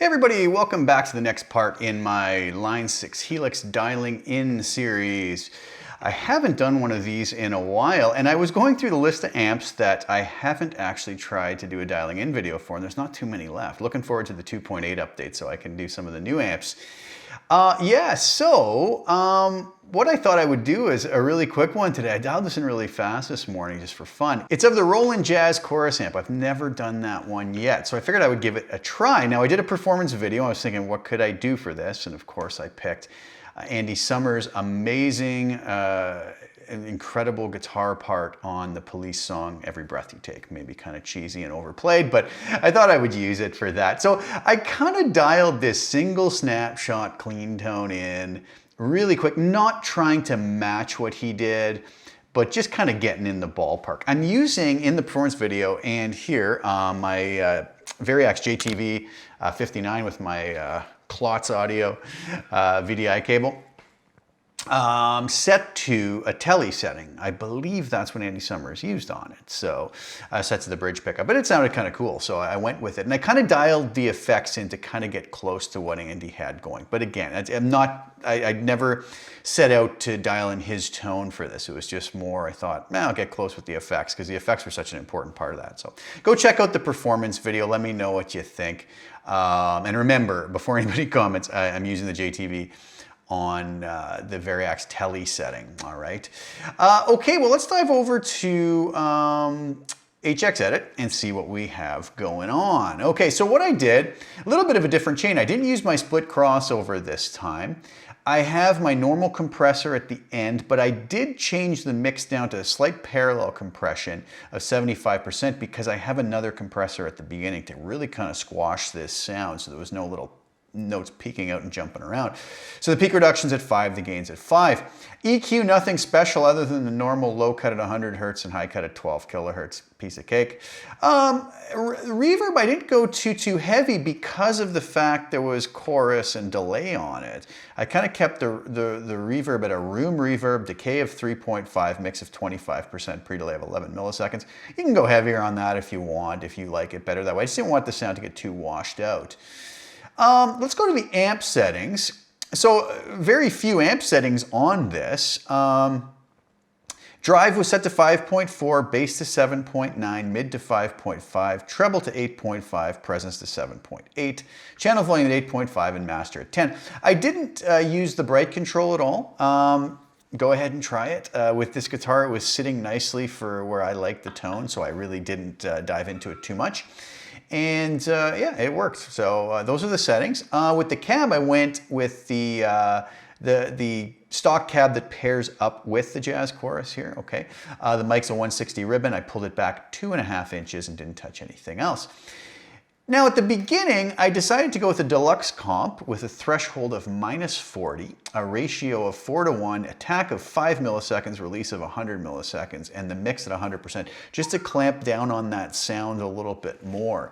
Hey everybody, welcome back to the next part in my Line 6 Helix dialing in series. I haven't done one of these in a while, and I was going through the list of amps that I haven't actually tried to do a dialing in video for, and there's not too many left. Looking forward to the 2.8 update so I can do some of the new amps. What I thought I would do is a really quick one today. I dialed this in really fast this morning just for fun. It's of the Roland Jazz Chorus amp. I've never done that one yet, so I figured I would give it a try. Now, I did a performance video. I was thinking, what could I do for this? And of course, I picked Andy Summers' amazing, incredible guitar part on the Police song, Every Breath You Take. Maybe kind of cheesy and overplayed, but I thought I would use it for that. So I kind of dialed this single snapshot clean tone in really quick, not trying to match what he did, but just kind of getting in the ballpark. I'm using, in the performance video and here, my Variax JTV 59 with my Klotz audio VDI cable. Set to a tele setting. I believe that's what Andy Summers used on it. So set to the bridge pickup, but it sounded kind of cool. So I went with it, and I kind of dialed the effects in to kind of get close to what Andy had going. But again, I never set out to dial in his tone for this. It was just more, I thought, I'll get close with the effects because the effects were such an important part of that. So go check out the performance video. Let me know what you think. And remember, before anybody comments, I'm using the JTV on the Variax tele setting, all right? Okay, well, let's dive over to HX Edit and see what we have going on. Okay, so what I did, a little bit of a different chain. I didn't use my split crossover this time. I have my normal compressor at the end, but I did change the mix down to a slight parallel compression of 75% because I have another compressor at the beginning to really kind of squash this sound so there was no little notes peeking out and jumping around. So the peak reduction's at 5, the gain's at 5. EQ, nothing special other than the normal low cut at 100 hertz and high cut at 12 kilohertz. Piece of cake. Reverb, I didn't go too heavy because of the fact there was chorus and delay on it. I kind of kept the reverb at a room reverb, decay of 3.5, mix of 25%, pre-delay of 11 milliseconds. You can go heavier on that if you want, if you like it better that way. I just didn't want the sound to get too washed out. Let's go to the amp settings. So very few amp settings on this. Drive was set to 5.4, bass to 7.9, mid to 5.5, treble to 8.5, presence to 7.8, channel volume at 8.5, and master at 10. I didn't use the bright control at all. Go ahead and try it. With this guitar, it was sitting nicely for where I like the tone, so I really didn't dive into it too much. And yeah, it worked. So those are the settings. With the cab, I went with the stock cab that pairs up with the Jazz Chorus here, okay? The mic's a 160 ribbon. I pulled it back 2.5 inches and didn't touch anything else. Now at the beginning, I decided to go with a deluxe comp with a threshold of -40, a ratio of 4:1, attack of 5 milliseconds, release of 100 milliseconds, and the mix at 100%, just to clamp down on that sound a little bit more.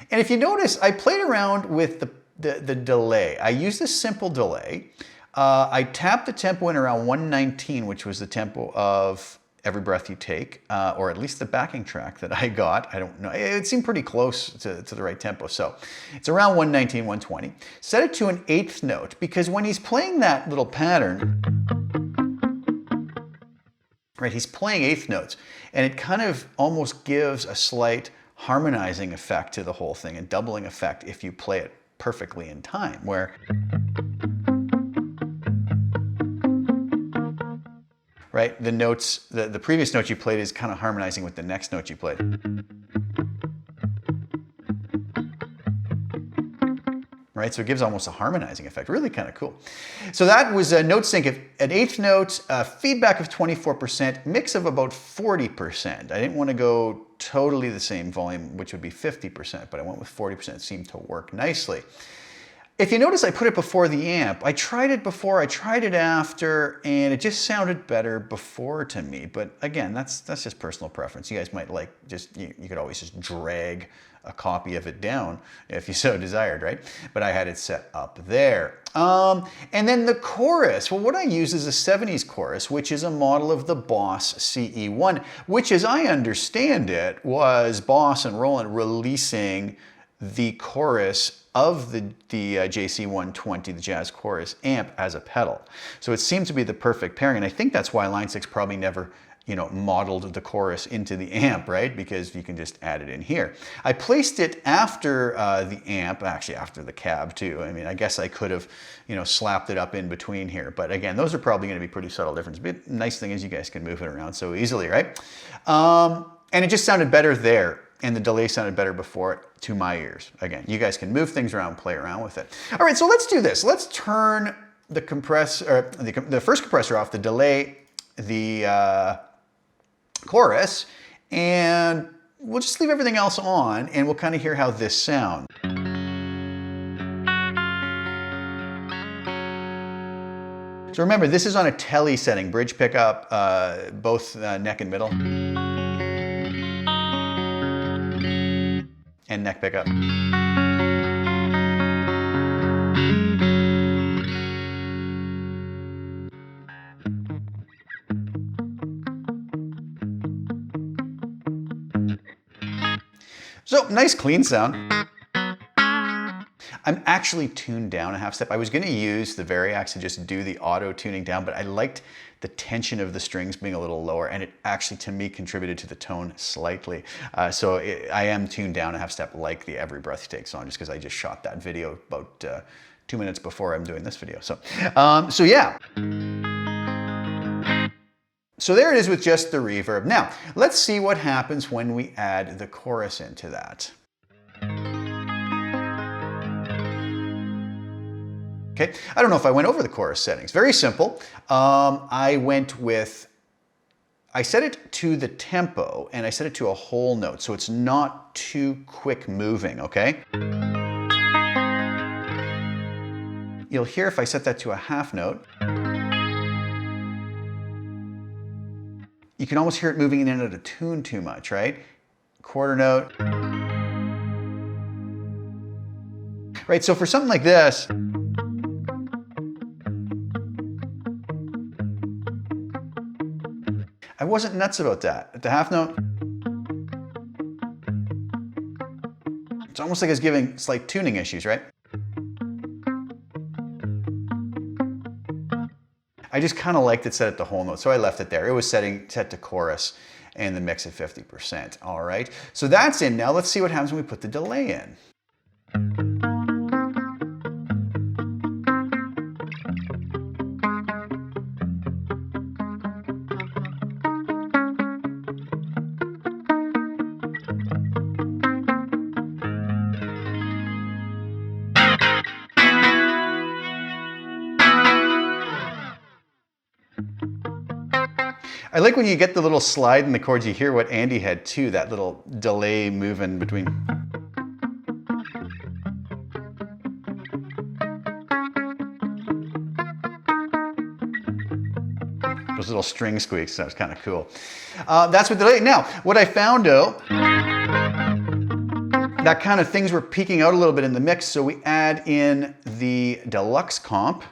And if you notice, I played around with the delay. I used a simple delay. I tapped the tempo in around 119, which was the tempo of Every Breath You Take, or at least the backing track that I got. I don't know. It seemed pretty close to the right tempo. So it's around 119, 120. Set it to an 8th note because when he's playing that little pattern, right, he's playing 8th notes and it kind of almost gives a slight harmonizing effect to the whole thing and doubling effect if you play it perfectly in time, where right? The notes, the previous note you played is kind of harmonizing with the next note you played. Right, so it gives almost a harmonizing effect. Really kind of cool. So that was a note sync of an 8th note, feedback of 24%, mix of about 40%. I didn't want to go totally the same volume, which would be 50%, but I went with 40%. It seemed to work nicely. If you notice, I put it before the amp. I tried it before, I tried it after, and it just sounded better before to me. But again, that's just personal preference. You guys might like you could always just drag a copy of it down if you so desired, right? But I had it set up there. And then the chorus. Well, what I use is a 70s chorus, which is a model of the Boss CE1, which, as I understand it, was Boss and Roland releasing the chorus of the JC120, the Jazz Chorus amp, as a pedal. So it seemed to be the perfect pairing, and I think that's why Line 6 probably never, you know, modeled the chorus into the amp, right? Because you can just add it in here. I placed it after the amp, actually after the cab too. I mean, I guess I could have, you know, slapped it up in between here. But again, those are probably going to be pretty subtle differences. But the nice thing is you guys can move it around so easily, right? And it just sounded better there. And the delay sounded better before it to my ears. Again, you guys can move things around, play around with it. All right, so let's do this. Let's turn the compressor, the first compressor off, the delay, the chorus, and we'll just leave everything else on and we'll kind of hear how this sounds. So remember, this is on a tele setting, bridge pickup, both neck and middle. And neck pickup. So nice clean sound. I'm actually tuned down a half step. I was going to use the Variax to just do the auto tuning down, but I liked the tension of the strings being a little lower, and it actually, to me, contributed to the tone slightly. I am tuned down a half step like the Every Breath You Take song, just because I just shot that video about 2 minutes before I'm doing this video. So yeah. So there it is with just the reverb. Now, let's see what happens when we add the chorus into that. Okay, I don't know if I went over the chorus settings. Very simple. I set it to the tempo and I set it to a whole note, so it's not too quick moving, okay? You'll hear if I set that to a half note, you can almost hear it moving in and out of tune too much, right? Quarter note. Right, so for something like this, I wasn't nuts about that. At the half note, it's almost like it's giving slight tuning issues, right? I just kind of liked it set at the whole note, so I left it there. It was set to chorus and the mix at 50%. All right, so that's in. Now let's see what happens when we put the delay in. I like when you get the little slide in the chords, you hear what Andy had too, that little delay moving between. Those little string squeaks, that was kind of cool. That's what delay. Now, what I found out, that kind of things were peeking out a little bit in the mix, so we add in the deluxe comp.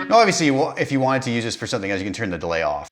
Obviously, if you wanted to use this for something else, you can turn the delay off.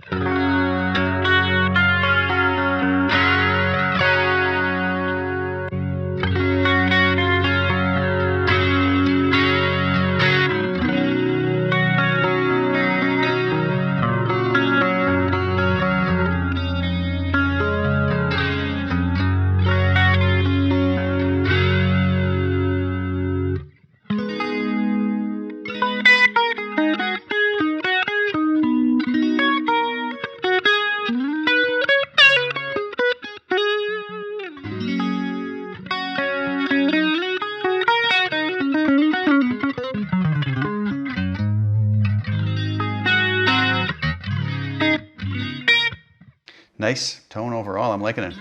Nice tone overall. I'm liking it.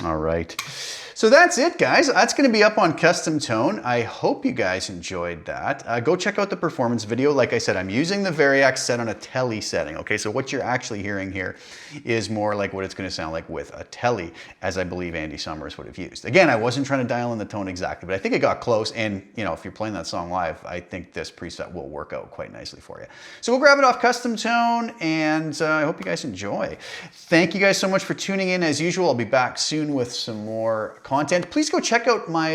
All right. So that's it, guys. That's going to be up on CustomTone. I hope you guys enjoyed that. Go check out the performance video. Like I said, I'm using the Variax set on a Tele setting. Okay, so what you're actually hearing here is more like what it's going to sound like with a Tele, as I believe Andy Summers would have used. Again, I wasn't trying to dial in the tone exactly, but I think it got close. And you know, if you're playing that song live, I think this preset will work out quite nicely for you. So we'll grab it off CustomTone, and I hope you guys enjoy. Thank you guys so much for tuning in. As usual, I'll be back soon with some more content. Please go check out my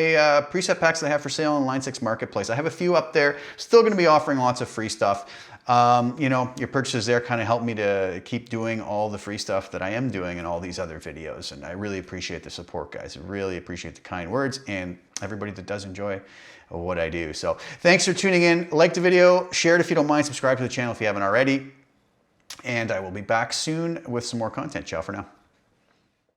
preset packs that I have for sale on Line 6 Marketplace. I have a few up there. Still going to be offering lots of free stuff. You know, your purchases there kind of help me to keep doing all the free stuff that I am doing in all these other videos. And I really appreciate the support, guys. I really appreciate the kind words and everybody that does enjoy what I do. So thanks for tuning in. Like the video, share it if you don't mind, subscribe to the channel if you haven't already. And I will be back soon with some more content. Ciao for now.